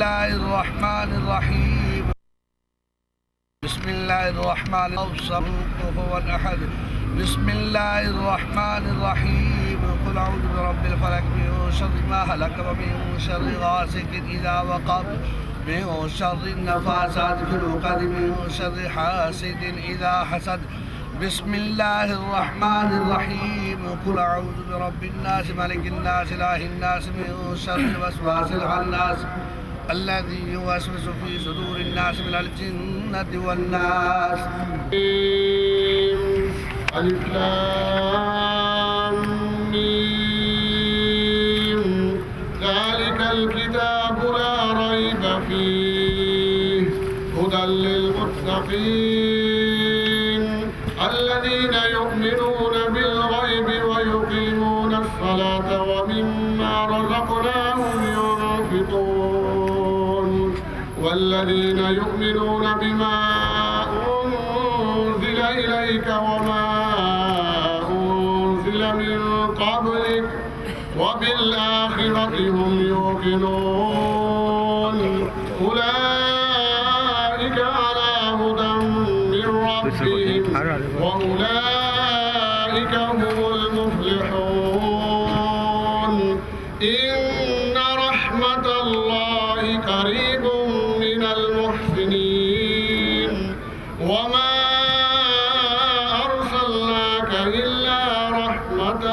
الله الرحمن الرحيم بسم الله الرحمن الرحيم هو الأحد بسم الله الرحمن الرحيم قل أعوذ برب الفلق من شر ما خلق ومن شر غاسق إذا وقب من شر النفاثات في العقد من شر حاسد إذا حسد بسم الله الرحمن الرحيم قل أعوذ برب الناس ملك الناس إله الناس من شر الوسواس الخناس الذي يوسوس في صدور الناس من الجنة والناس. ألف لام ميم ذلك الكتاب لا ريب فيه هدى للمتقين الذين يؤمنون بالغيب ويقيمون الصلاة ومما رزقناهم ينفقون والذين يؤمنون بما أنزل إليك وما أنزل من قبلك وبالآخرة هم يوقنون أولئك على هدى من ربهم وأولئك هم المفلحون إن رحمة الله قريب من المحسنين وما أرسلناك إلا رحمة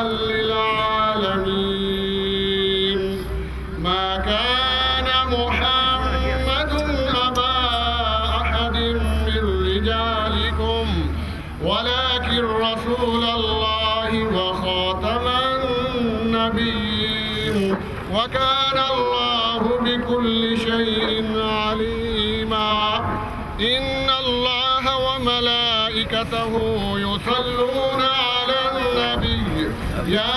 للعالمين ما كان محمد أبا أحد من رجالكم ولكن رسول الله وخاتم النبيين وكان الله بكل شيء عليما إن الله وملائكته يصلون على النبي يا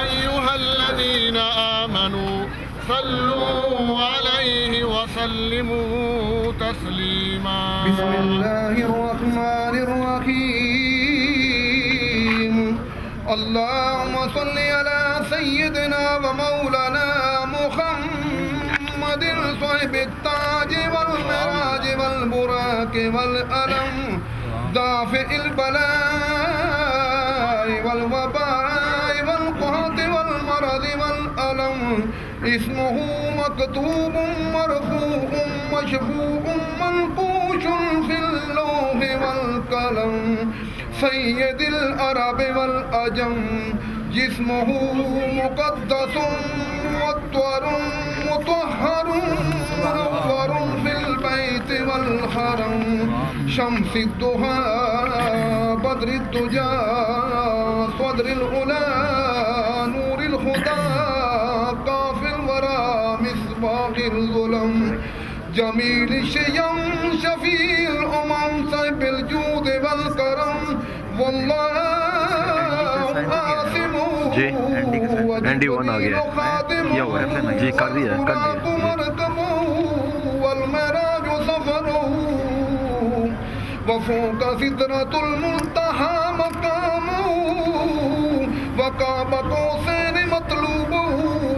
أيها الذين آمنوا صلوا عليه وسلموا تسليما. بسم الله الرحمن الرحيم اللهم صل على سيدنا ومولانا محمد صاحب التاج والمراج والبراق والألم دافع البلاء والوباء والقهط والمرض والألم اسمه مكتوب مرفوع مشفوع منقوش في اللوح والقلم سيد العرب والعجم جسمه مقدس مطهر مطهر منور في البيت والحرم شمس الضحى بدر الدجى صدر العلا نور الهدى قاف الورى مصباح الظلم جميل الشيم شفيع الأمم صاحب الجود والكرم والله جی اینڈی ون آ گیا یا وہ جی کر دیا والمراج سفره وفوق سدرة المنتهى مقامه وقاب قوسين مطلوبه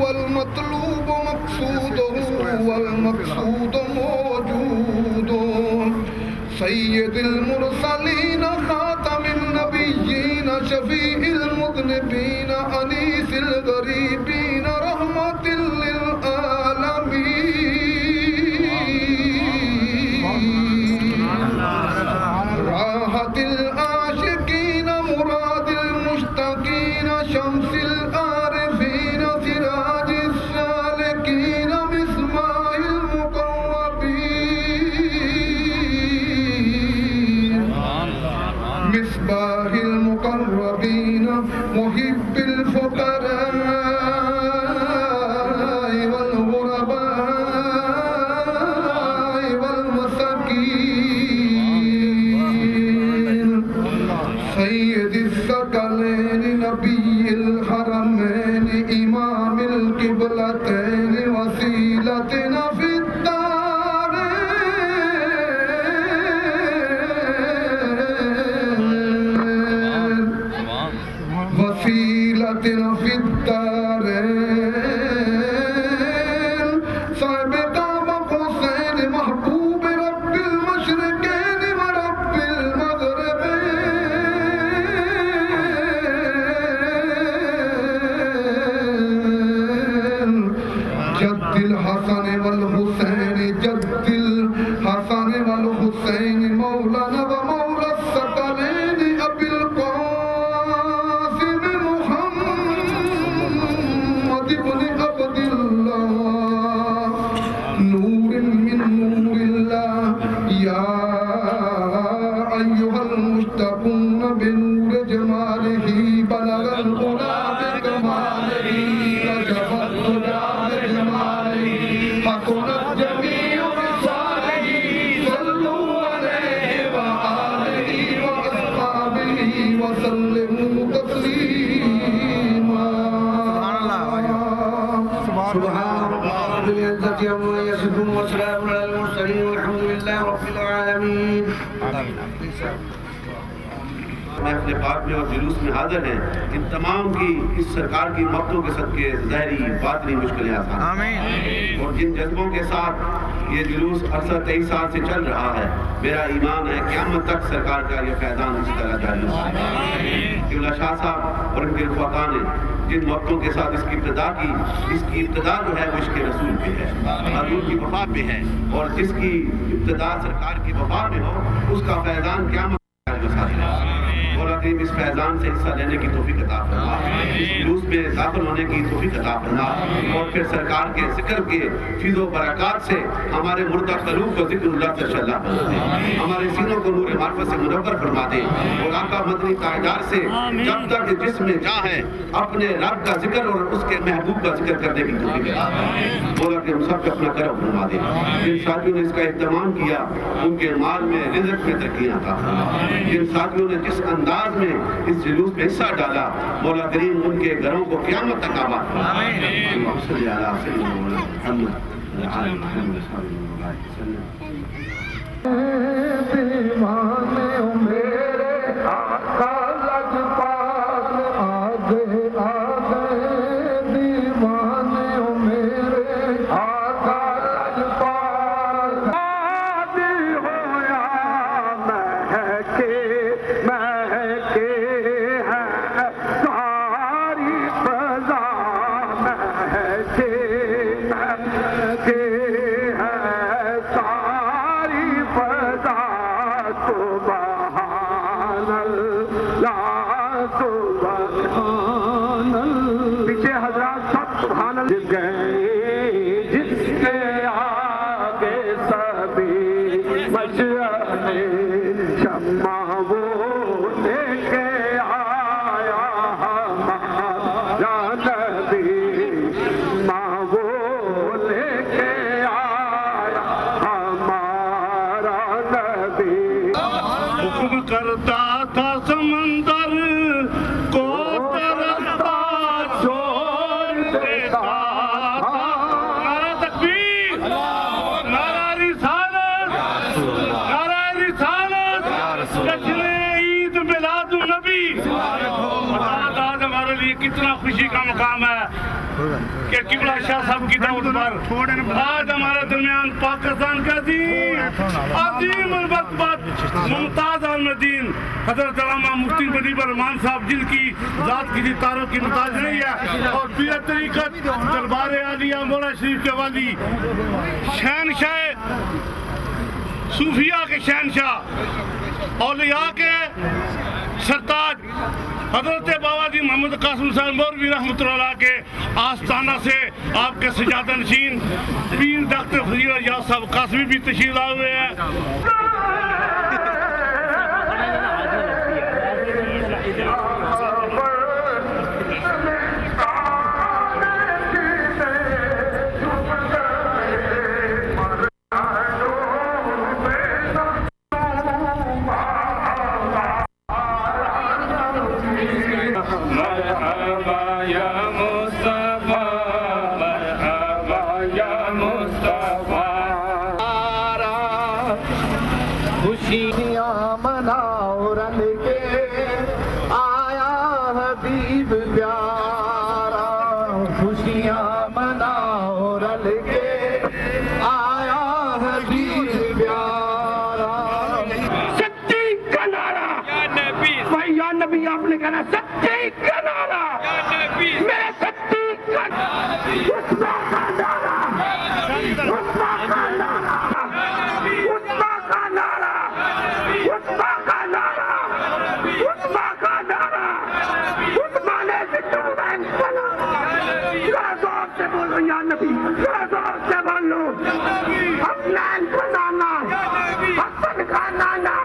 والمطلوب مقصوده والمقصود موجود سيد المرسلين خاتم النبيين شفيع المذنبين أنيس الغريبين رحمة للعالمين راحة العاشقين مراد المشتاقين شمس العارفين سراج السالكين مصباح المقربين مصباح المقربين محب الفقراء والغرباء والمساكين سيد الثقلين نبي الحرمين إمام القبلتين وسيلتنا في الدارين وسيلتنا في الدارين صاحب الحسن والحسین جد الحسن والحسین مولانا و مولا الثقلین ابی القاسم محمد ابن عبد اللہ نور من نور اللہ یا ایها المشتقون بنور جمالہ بلغ العلا بکمالہ وجب الهدى بجمالہ حسنت جمیع خصالہ صلوا علیہ وآلہ واصحابہ وسلموا تسلیما سبحان اللہ رب العزة عما يصفون وسلام على المرسلين والحمد لله رب العالمين. میں اپنے پاک میں اور جلوس میں حاضر ہیں ان تمام کی اس سرکار کی مقتوں کے صدقے ظاہری باطنی مشکلیں آسان اور جن جذبوں کے ساتھ یہ جلوس عرصہ 23 سال سے چل رہا ہے میرا ایمان ہے قیامت تک سرکار کا یہ فیضان اسی طرح جاری ہوگا. قبلہ شاہ صاحب اور ان کے رفقا نے جن موقعوں کے ساتھ اس کی ابتدا جو ہے وہ عشق رسول پہ ہے، حضور کی وفا پہ ہے، اور جس کی ابتدا سرکار کی وفا میں ہو اس کا فیضان قیامت مولا کریم اس فیضان سے حصہ لینے کی توفیق عطا فرما، اس جلوس میں داخل ہونے کی توفیق عطا فرما، اور پھر سرکار کے ذکر کے فیض و برکات سے ہمارے مردہ قلوب کو ذکر اللہ سے شلہ بنا دے، ہمارے سینوں کو نور معرفت سے منور فرما دے، اور آقا مدنی تاجدار سے جب تک جسم میں جاں ہے اپنے رب کا ذکر اور اس کے محبوب کا ذکر کرنے کی توفیق عطا فرما. مولا کہ ہم سب کو اپنا کرم فرما دے. جن ساتھیوں نے اس کا اہتمام کیا ان کے مال میں رزق میں ترقیاں عطا فرما. جن ساتھیوں نے جس انداز میں اس جلوس میں حصہ ڈالا مولا کریم ان کے گھروں کو قیامت تک آباد فرما. اللہم صلی علی سیدنا محمد وعلی محمد صلی اللہ علیہ وسلم. دیوانے میرے آقا لجپال آگے آگے دیوانے میرے آقا لجپال آدھی ہویا مہکے مہکے ہے ساری فضا مہکے مہکے ہے ساری فضا سبحان اللہ سبحان اللہ. پیچھے حضرات سب سبحان اللہ گئے جس کے آگے سبھی مشعلے شمع وہ لے کے آیا ہمارا نبی شمع وہ لے کے آیا ہمارا نبی. حکم کرتا تھا سمندر کو ترستا چھوڑ دیتا تھا. نعرہ تکبیر، نعرہ رسالت، نعرہ رسالت، جشن عید میلاد النبی. آج ہمارے لیے کتنا خوشی کا مقام ہے کہ قبلہ شاہ صاحب کی دعوت پر آج ہمارے درمیان پاکستان کا عظیم الرتبت ممتاز عالمدین حضرت علامہ مفتی بدیع الرحمان صاحب جن کی ذات کی تاروں کی محتاج نہیں ہے، اور پیر طریقت دربار عالیہ مولا شریف کے والی شہنشاہ صوفیہ کے شہنشاہ اولیاء کے سرتاج حضرت بابا جی محمد قاسم صاحب مولوی رحمۃ اللہ علیہ کے آستانہ سے آپ کے سجادہ نشین پیر ڈاکٹر فضیل الیاس صاحب قاسمی بھی تشریف لائے ہوئے ہیں. خوشیاں مناؤ رل کے آیا حبیب پیارا. خوشیاں مناؤ رل کے آیا حبیب پیارا. سچی کا نعرہ بھائی یا نبی آپ نے کہنا سچی کا نعرہ میرے سچی کا نعرہ زور سے بولو یا نبی، ذرا زور سے بولو حسنین کا نانا، حسن کا نانا.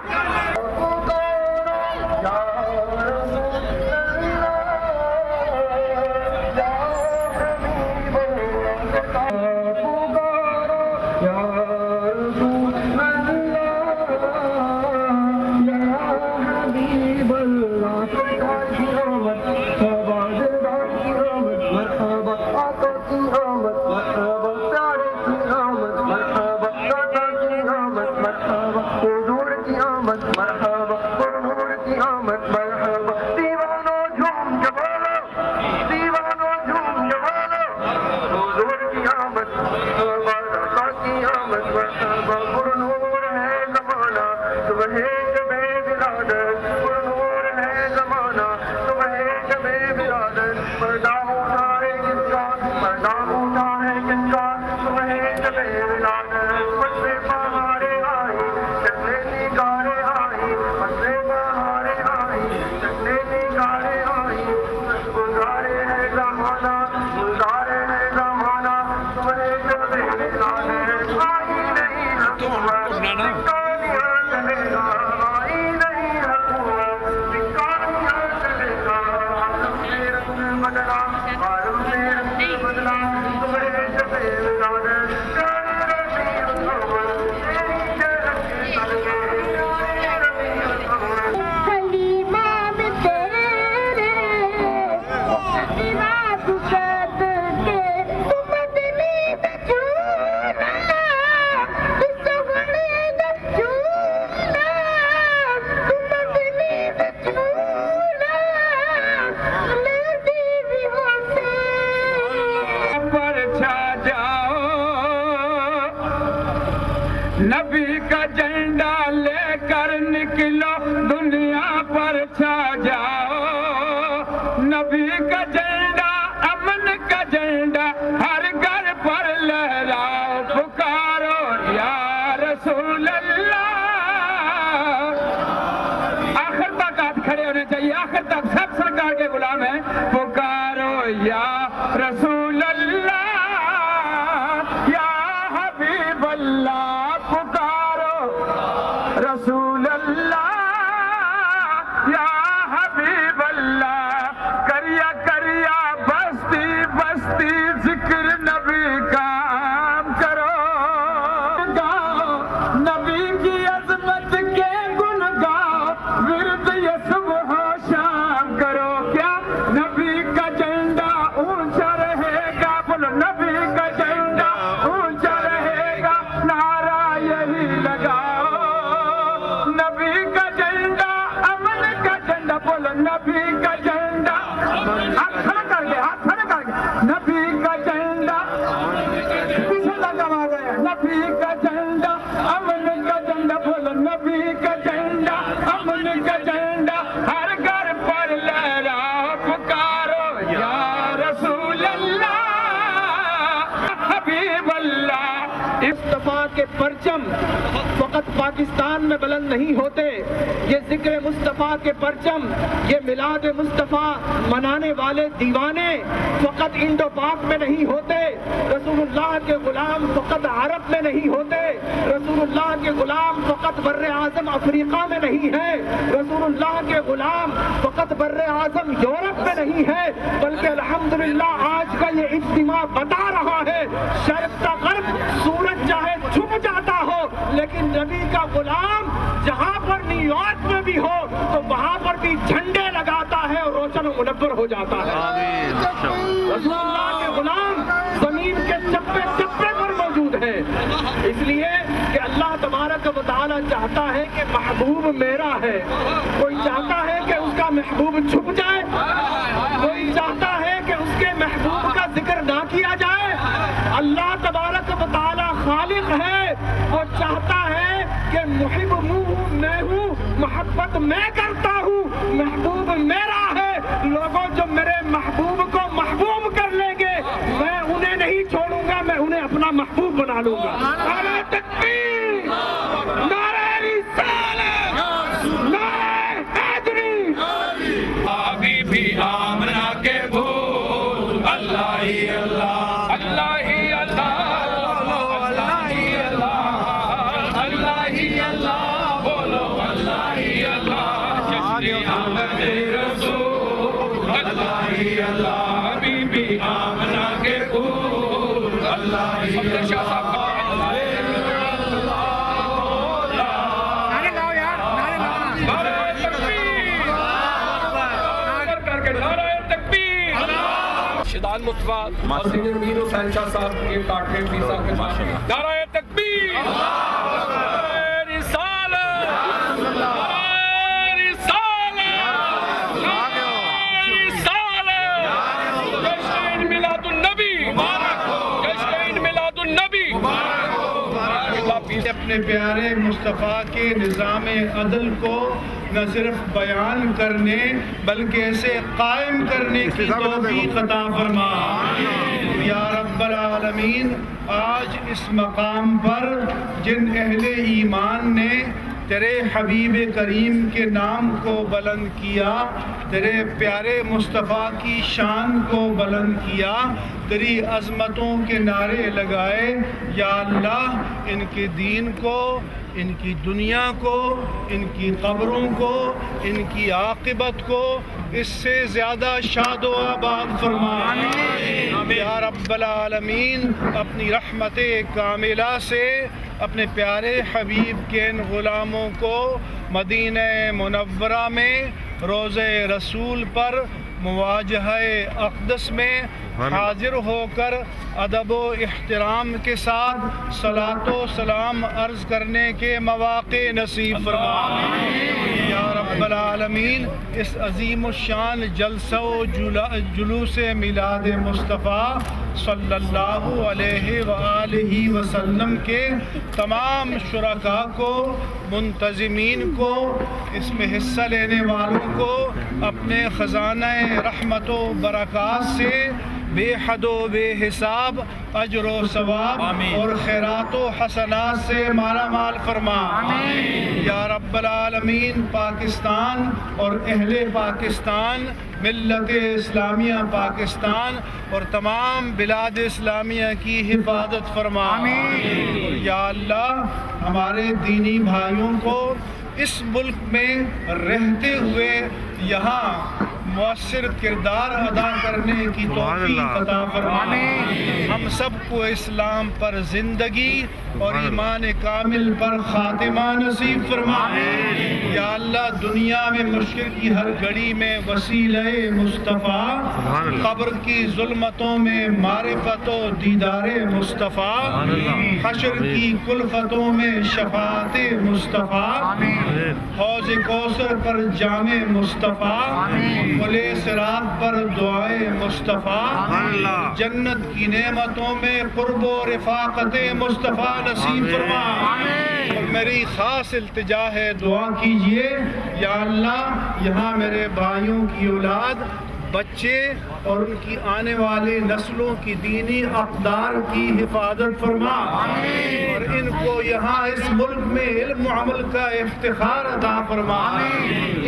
نبی کا جھنڈا لے کر نکلو دنیا پر چھا جاؤ، نبی کا جھنڈا امن کا جھنڈا ہر گھر پر لہراؤ، پکارو یا رسول اللہ. آخر تک ہاتھ کھڑے ہونے چاہیے، آخر تک سب سرکار کے غلام ہیں. پکارو یا رسول اللہ، یا حبیب اللہ، رسول اللہ یا حبیب اللہ. کریا کریا بستی بستی ذکر نبی کا عام کرو، گاؤ نبی کی عظمت کے گن گاؤ، ورد یہ صبح و شام کرو. کیا نبی کا جھنڈا اونچا رہے گا؟ بولو نبی کا جھنڈا اونچا رہے گا، نعرہ یہی لگاؤ. نبی کا جھنڈا امن کا جھنڈا، بولو نبی کا جھنڈا. ہاتھ کھڑا کر کے، ہاتھ کھڑا کر کے. نبی کا جھنڈا پیچھے لگا ہوا گیا. نبی کا جھنڈا امن کا جھنڈا، بولو نبی کا جھنڈا امن کا جھنڈا ہر گھر پر لہراؤ، پکارو یا رسول اللہ حبیب اللہ. مصطفیٰ کے پرچم فقط پاکستان میں بلند نہیں ہوتے، یہ ذکر مصطفیٰ کے پرچم، یہ میلاد مصطفیٰ منانے والے دیوانے فقط انڈو پاک میں نہیں ہوتے. رسول اللہ کے غلام فقط عرب میں نہیں ہوتے، رسول اللہ کے غلام فقط بر اعظم افریقہ میں نہیں ہے، رسول اللہ کے غلام فقط بر اعظم یورپ میں نہیں ہے، بلکہ الحمدللہ آج کا یہ اجتماع بتا رہا ہے شرق کا غرب سورج چاہے چھپ جاتا ہو لیکن نبی کا غلام جہاں پر نیو یارک میں بھی ہو تو وہاں پر بھی جھنڈے لگاتا ہے اور روشن و منور ہو جاتا ہے. رسول اللہ کے غلام زمین کے چپے چپے پر موجود ہے، اس لیے کہ اللہ تبارک و تعالیٰ چاہتا ہے کہ محبوب میرا ہے. کوئی چاہتا ہے کہ اس کا محبوب چھپ جائے، کوئی چاہتا ہے کہ اس کے محبوب کا ذکر نہ کیا جائے. اللہ تبارک و تعالیٰ خالق ہے، وہ چاہتا ہے کہ محب میں ہوں، محبت میں کرتا ہوں، محبوب میرا ہے. لوگوں جو میرے محبوب کو محبوب کر لیں گے میں انہیں نہیں چھوڑوں گا، میں انہیں اپنا محبوب بنا لوں گا. نعرہ تکبیر، نعرہ رسالت، نعرہ حیدری. آگے بھی آمنہ کے بھول اللہ ہی اللہ اللہ ہی اللہ بولو اللہ ہی اللہ اللہ ہی اللہ بولو اللہ ہی اللہ جشن آمد رسول اللہ ہی اللہ حبیبی آمنہ کے پھول اللہ ہی اللہ شدان مصطفیٰ اور سینئر میر حسین شاہ صاحب کے کاٹنے پیسا کے ساتھ نعرہ تکبیر نعرہ رسالت نعرہ رسالت نعرہ رسالت جشن میلاد النبی جشن میلاد النبی اپنے پیارے مصطفیٰ کے نظام عدل کو نہ صرف بیان کرنے بلکہ اسے قائم کرنے کی توفیق عطا فرما یا رب العالمین۔ آج اس مقام پر جن اہل ایمان نے تیرے حبیب کریم کے نام کو بلند کیا، تیرے پیارے مصطفیٰ کی شان کو بلند کیا، تیری عظمتوں کے نعرے لگائے، یا اللہ ان کے دین کو، ان کی دنیا کو، ان کی قبروں کو، ان کی عاقبت کو اس سے زیادہ شاد و آباد فرما یا رب العالمین۔ اپنی رحمت کاملہ سے اپنے پیارے حبیب کے ان غلاموں کو مدینہ منورہ میں روضہ رسول پر مواجہہ اقدس میں حاضر ہو کر ادب و احترام کے ساتھ صلاۃ و سلام عرض کرنے کے مواقع نصیب فرما یا رب العالمین۔ اس عظیم الشان جلسہ و جلوس میلاد مصطفیٰ صلی اللہ علیہ وآلہ وسلم کے تمام شرکاء کو، منتظمین کو، اس میں حصہ لینے والوں کو اپنے خزانہ رحمت و برکات سے بے حد و بے حساب اجر و ثواب اور خیرات و حسنات سے مالا مال فرما یا رب العالمین۔ پاکستان اور اہل پاکستان، ملت اسلامیہ پاکستان اور تمام بلاد اسلامیہ کی حفاظت فرما یا اللہ۔ ہمارے دینی بھائیوں کو اس ملک میں رہتے ہوئے یہاں مؤثر کردار ادا کرنے کی توفیق عطا فرما۔ ہم سب کو اسلام پر زندگی اور ایمان کامل پر خاتمہ نصیب فرما یا اللہ۔ دنیا میں مشکل کی ہر گھڑی میں وسیلہ مصطفیٰ، قبر کی ظلمتوں میں معرفت و دیدار مصطفیٰ، حشر کی کلفتوں میں شفاعت مصطفیٰ، حوض کوثر پر جام مصطفیٰ، پلے صراط پر دعائے مصطفیٰ، جنت کی نعمتوں میں قرب و رفاقت مصطفیٰ نصیب فرما۔ اور میری خاص التجا ہے، دعا کیجئے یا اللہ یہاں میرے بھائیوں کی اولاد، بچے اور ان کی آنے والے نسلوں کی دینی اقدار کی حفاظت فرما اور ان کو یہاں اس ملک میں علم و عمل کا افتخار عطا فرما،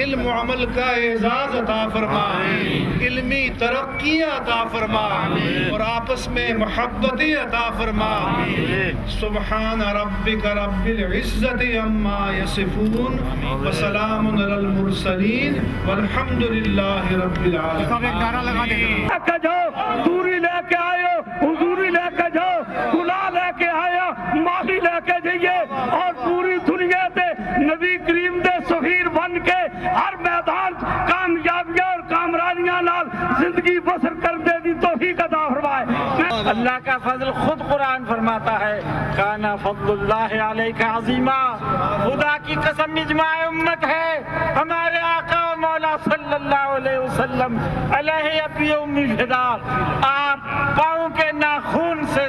علم و عمل کا اعزاز عطا فرما، علمی ترقیاں عطا فرما اور آپس میں محبتیں عطا فرما۔ سبحان ربک رب العزت عما یصفون وسلام علی المرسلین والحمد للہ رب العالمین۔ دوری لے کے آئے، حضوری لے کے جاؤ، گناہ لے کے آیا، معافی لے کے جائیے اور پوری دنیا دے نبی کریم دے سفیر بن کے ہر میدان کامیابیاں اور کامرانیاں نال زندگی بسر کر دے دی توفیق عطا فرمائے۔ اللہ کا فضل خود قرآن فرماتا ہے، کانا فضل اللہ علیک عظیما۔ خدا کی قسم اجماع امت ہے، ہمارے آقا و مولا صلی اللہ علیہ وسلم علیہ ابی امی فدا، آپ پاؤں کے ناخون سے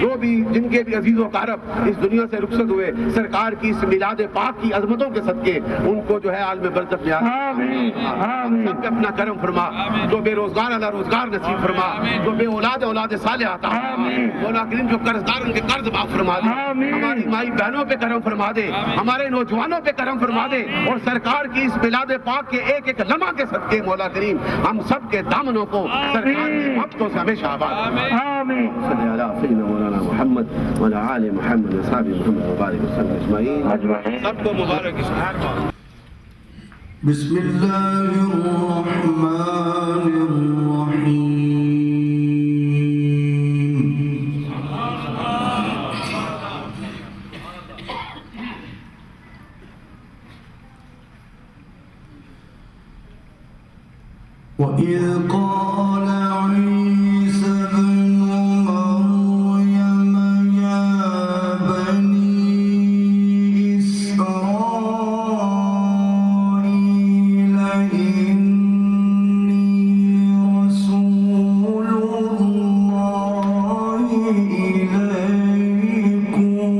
جو بھی جن کے بھی عزیز و اقارب اس دنیا سے رخصت ہوئے سرکار کی اس میلاد پاک کی عظمتوں کے صدقے ان کو جو ہے عالم برزخ میں سب پہ اپنا کرم فرما. جو بے روزگار اللہ روزگار نصیب فرما. جو بے اولاد اولاد صالح عطا فرما. مولا کریم جو قرضدار ان کے قرض معاف فرما دے. ہماری مائی بہنوں پہ کرم فرما دے. ہمارے نوجوانوں پہ کرم فرما دے. اور سرکار کی اس میلاد پاک کے ایک ایک لمحہ کے صدقے مولا کریم ہم سب کے دامنوں کو سرکار کی محبتوں سے ہمیشہ آباد. آمین. صلی اللہ سیدنا مولانا محمد وعلی آل محمد وصحبہ محمد وبارک وسلم اجمعین. سب کو مبارک اسلام. بسم اللہ الرحمن الرحیم. وَإِذْ قَالَ عِيسَى ابْنُ مَرْيَمَ يَا بَنِي إِسْرَائِيلَ إِنِّي رَسُولُ اللَّهِ إِلَيْكُمْ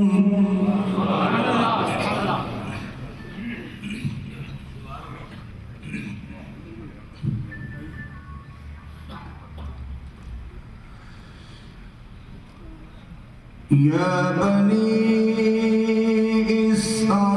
يَا بَنِي إِسْرَائِيلَ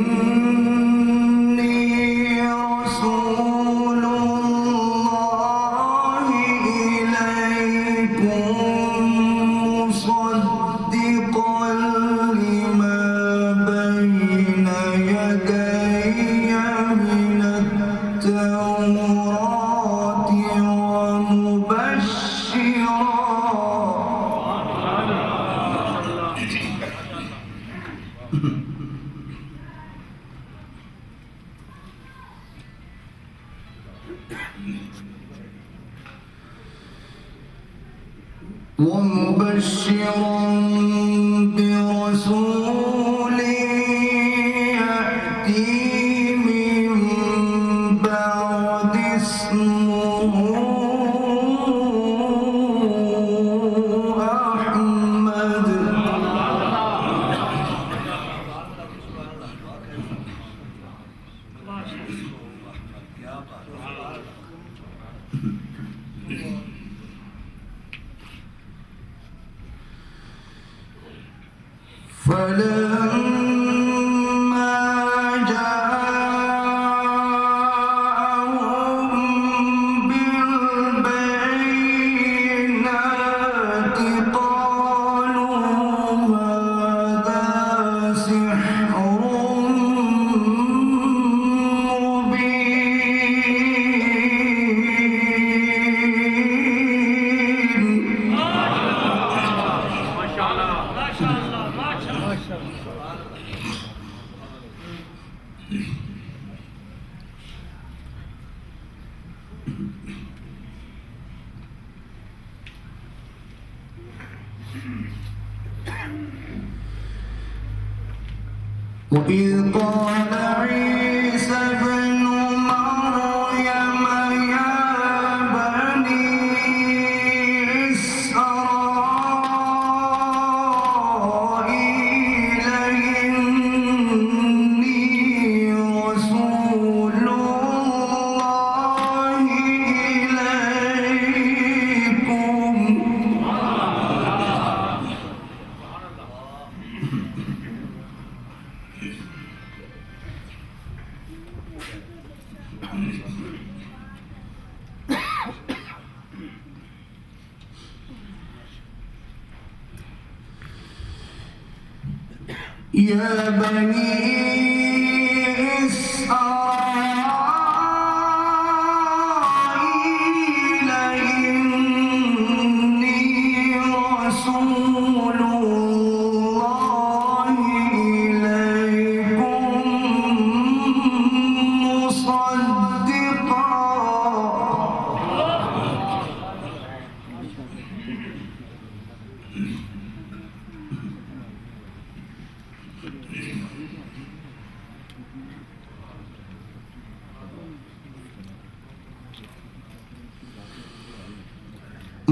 إِنِّي رَسُولُ اللَّهِ إِلَيْكُمْ مُصَدِّقًا لِمَا بَيْنَ يَدَيَّ مِنَ التَّوْرَاةِ ومبشرا برسول يأتي من بعد اسمه أحمد. فلما جاءهم بالبينات قالوا هذا سحر مبين. وإذ قال عيسى ابن مريم يا بني إسرائيل إني رسول الله إليكم. يا بني إسرائيل إني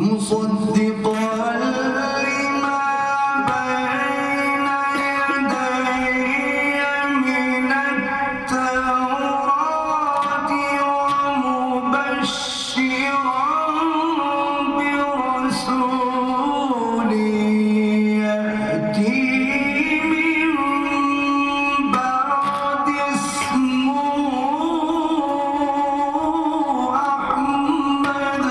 مصدقا لما بين يدي من التوراة ومبشرا برسول يأتي من بعد اسمه أحمد.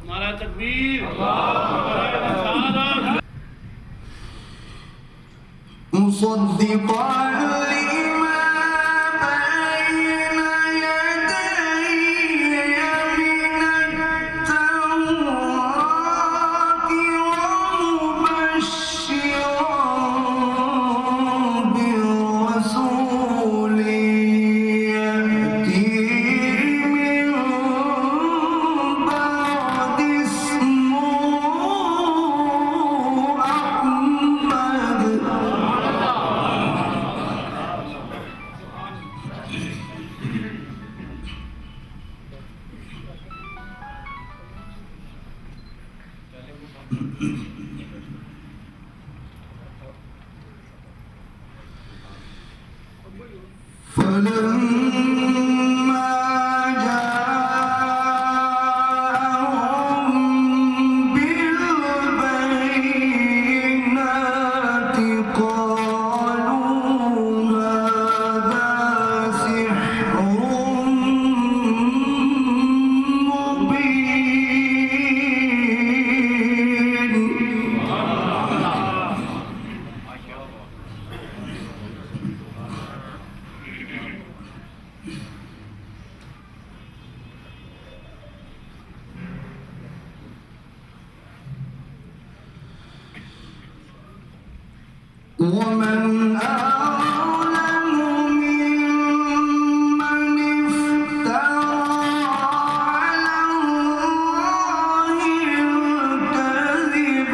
نعرہ تکبیر، نعرہ رسالت. مصدقا لما بين يدي من التوراة ومبشرا برسول يأتي من بعد اسمه أحمد. فلما جاءهم بالبينات قالوا هذا سحر مبين. ومن أظلم ممن افترى على الله الكذب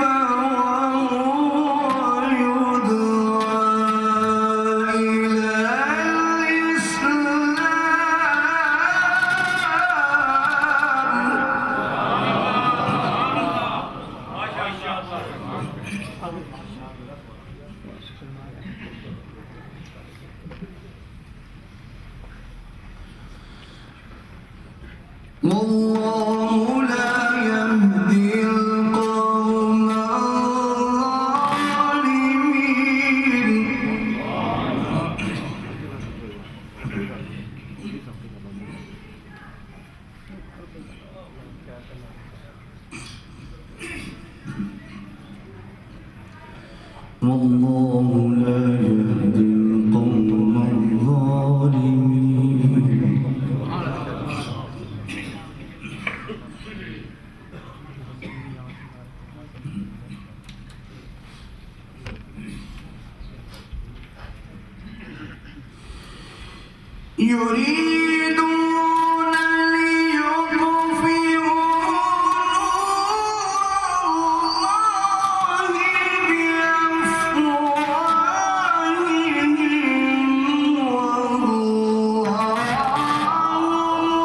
وهو يدعى إلى الإسلام. والله لا يهدي القوم الظالمين. والله لا يهدي القوم الظالمين. يريدون ليطفئوا نور الله بأفواههم والله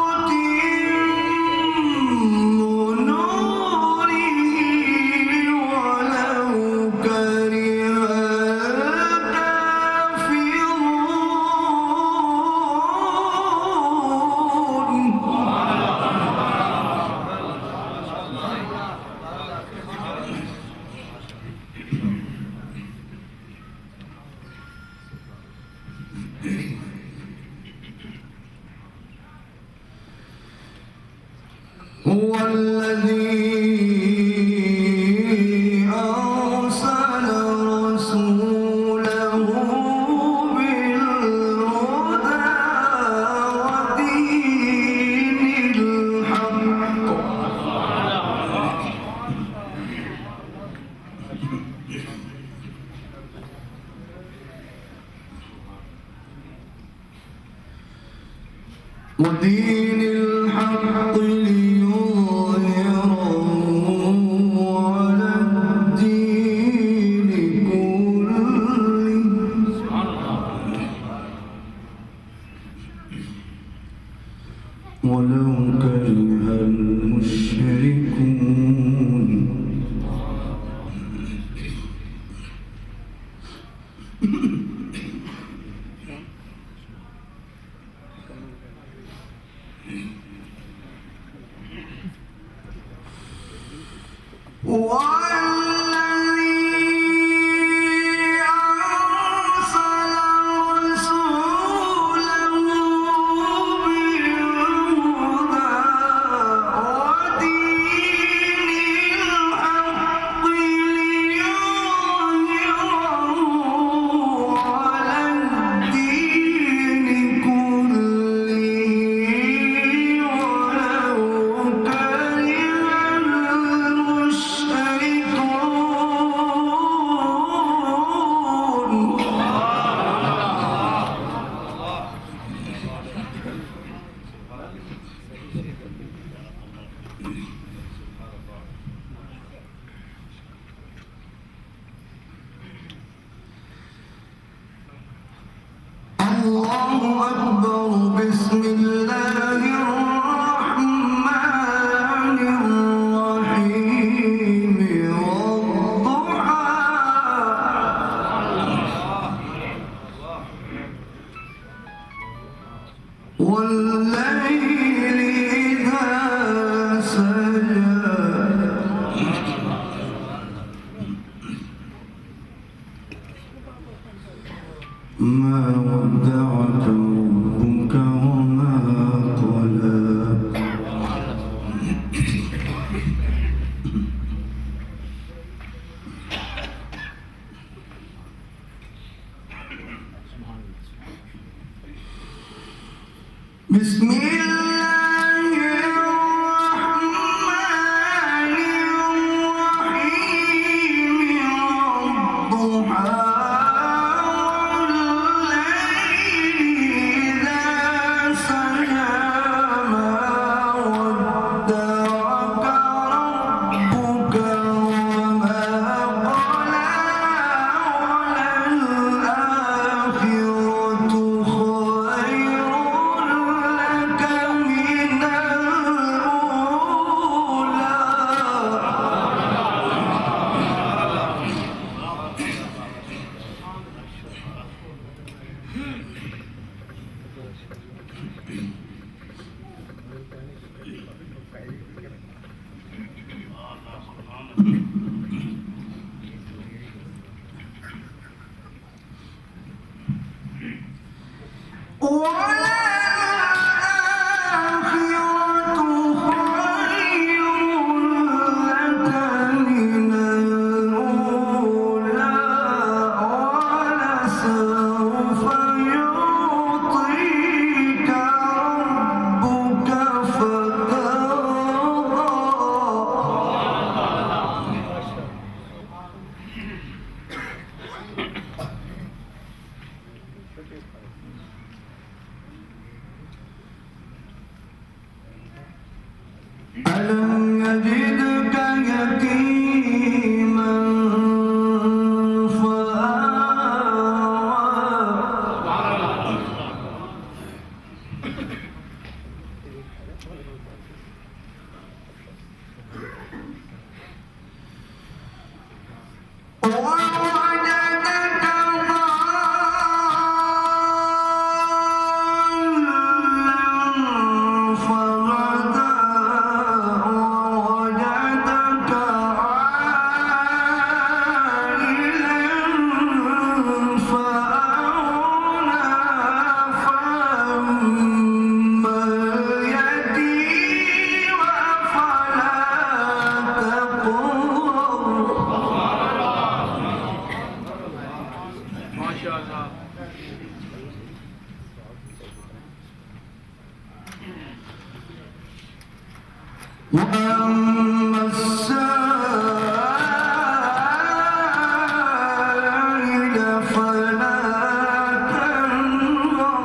متم نوره ولو كره هو الذي أرسل رسوله بالهدى ودين الحق ودين الحق الحق ليظهره على الدين كله ولو كره المشركون الله أكبر بسم الله الرحمن الرحيم والضحى والليل إذا سجى ما ودعك ربك وما قلى بسم الله الرحمن الرحيم والضحى ألم يجدك يتيما فآوى ووجدك ضالا فهدى ووجدك عائلا فأغنى فأما اليتيم فلا وأما السائل فلا تنهر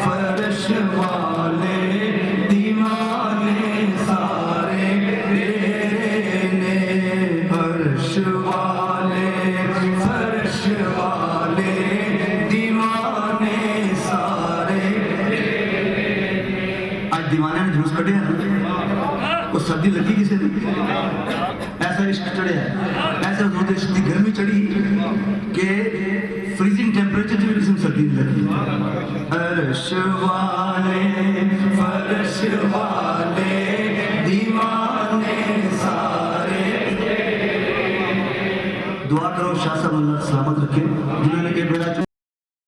فرش والے دیوانے سارے والے دیوانے سارے. آج دیوانے نے جلوس کٹے ہیں. وہ سردی لگی کسی نے؟ ایسا عشق چڑھے ہے، ایسا حضور عشق کی گرمی چڑھی کہ فریزنگ ٹیمپریچر جو کسی میں سردی نہیں لگی. عرش والے فرش والے دیوانے سارے. دعا کرو شاہ صاحب اللہ سلامت رکھے، جنہوں نے کہ بیڑا